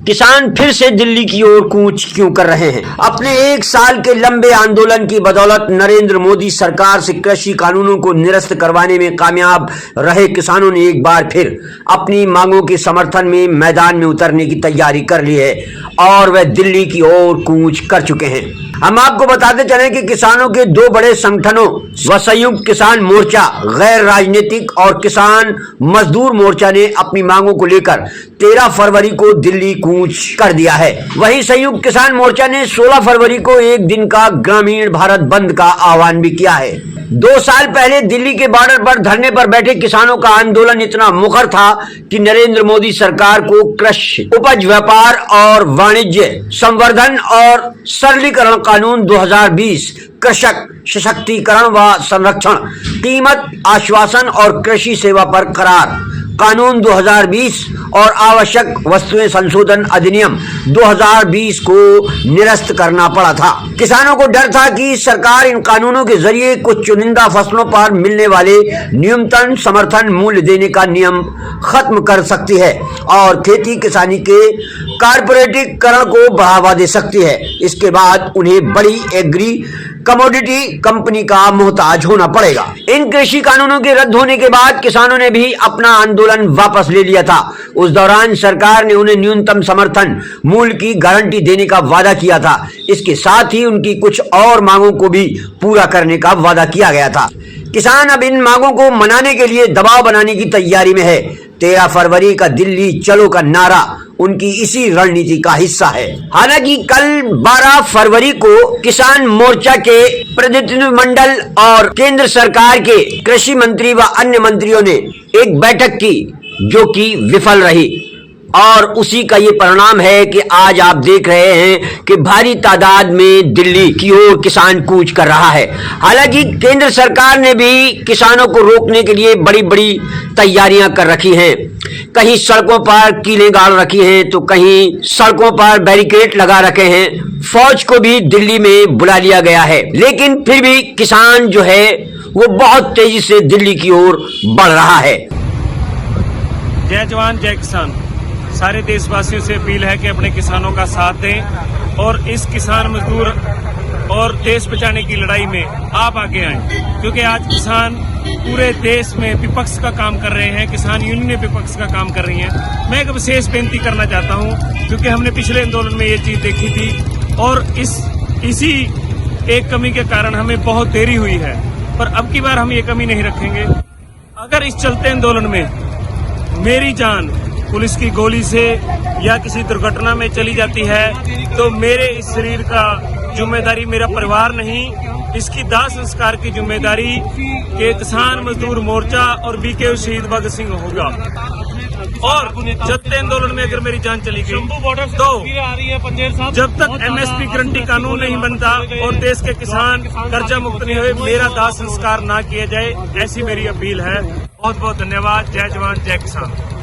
किसान फिर से दिल्ली की ओर कूच क्यों कर रहे हैं? अपने 1 साल के लंबे आंदोलन की बदौलत नरेंद्र मोदी सरकार से कृषि कानूनों को निरस्त करवाने में कामयाब रहे किसानों ने एक बार फिर अपनी मांगों के समर्थन में मैदान में उतरने की तैयारी कर ली है और वह दिल्ली की ओर कूच कर चुके हैं। हम आपको बताते चलें कि किसानों के 2 बड़े संगठनों व संयुक्त किसान मोर्चा, गैर राजनीतिक और किसान मजदूर मोर्चा ने अपनी मांगों को लेकर 13 फरवरी को दिल्ली कूच कर दिया है। वहीं संयुक्त किसान मोर्चा ने 16 फरवरी को एक दिन का ग्रामीण भारत बंद का आह्वान भी किया है। 2 साल पहले दिल्ली के बॉर्डर पर धरने पर बैठे किसानों का आंदोलन इतना मुखर था कि नरेंद्र मोदी सरकार को कृषि उपज व्यापार और वाणिज्य संवर्धन और सरलीकरण कानून 2020, कृषक सशक्तिकरण व संरक्षण, कीमत आश्वासन और कृषि सेवा पर करार कानून 2020 और आवश्यक वस्तुएं संशोधन अधिनियम 2020 को निरस्त करना पड़ा था। किसानों को डर था कि सरकार इन कानूनों के जरिए कुछ चुनिंदा फसलों पर मिलने वाले न्यूनतम समर्थन मूल्य देने का नियम खत्म कर सकती है और खेती किसानी के कारपोरेटीकरण को बढ़ावा दे सकती है। इसके बाद उन्हें बड़ी एग्री कमोडिटी कंपनी का मोहताज होना पड़ेगा। इन कृषि कानूनों के रद्द होने के बाद किसानों ने भी अपना आंदोलन वापस ले लिया था। उस दौरान सरकार ने उन्हें न्यूनतम समर्थन मूल्य की गारंटी देने का वादा किया था। इसके साथ ही उनकी कुछ और मांगों को भी पूरा करने का वादा किया गया था। किसान अब इन मांगों को मनाने के लिए दबाव बनाने की तैयारी में है। 13 फरवरी का दिल्ली चलो का नारा उनकी इसी रणनीति का हिस्सा है। हालांकि कल 12 फरवरी को किसान मोर्चा के प्रतिनिधिमंडल और केंद्र सरकार के कृषि मंत्री व अन्य मंत्रियों ने एक बैठक की जो कि विफल रही और उसी का ये परिणाम है कि आज आप देख रहे हैं कि भारी तादाद में दिल्ली की ओर किसान कूच कर रहा है। हालांकि केंद्र सरकार ने भी किसानों को रोकने के लिए बड़ी बड़ी तैयारियां कर रखी हैं। कहीं सड़कों पर कीलें गाड़ रखी हैं तो कहीं सड़कों पर बैरिकेड लगा रखे हैं। फौज को भी दिल्ली में बुला लिया गया है, लेकिन फिर भी किसान जो है वो बहुत तेजी से दिल्ली की ओर बढ़ रहा है। जय जवान जय किसान। सारे देशवासियों से अपील है कि अपने किसानों का साथ दें और इस किसान मजदूर और देश बचाने की लड़ाई में आप आगे आएं, क्योंकि आज किसान पूरे देश में विपक्ष का काम कर रहे हैं। किसान यूनियनें विपक्ष का काम कर रही हैं। मैं एक विशेष बेनती करना चाहता हूं, क्योंकि हमने पिछले आंदोलन में ये चीज देखी थी और इसी एक कमी के कारण हमें बहुत देरी हुई है, पर अब की बार हम ये कमी नहीं रखेंगे। अगर इस चलते आंदोलन में मेरी जान पुलिस की गोली से या किसी दुर्घटना में चली जाती है तो मेरे इस शरीर का जिम्मेदारी मेरा परिवार नहीं, इसकी दाह संस्कार की जिम्मेदारी के किसान मजदूर मोर्चा और बीके शहीद भगत सिंह होगा। और चलते आंदोलन में अगर मेरी जान चली गई तो जब तक एमएसपी गारंटी कानून नहीं बनता और देश के किसान कर्जा मुक्त नहीं हुए, मेरा दाह संस्कार ना किया जाए, ऐसी मेरी अपील है। बहुत बहुत धन्यवाद। जय जवान जय किसान।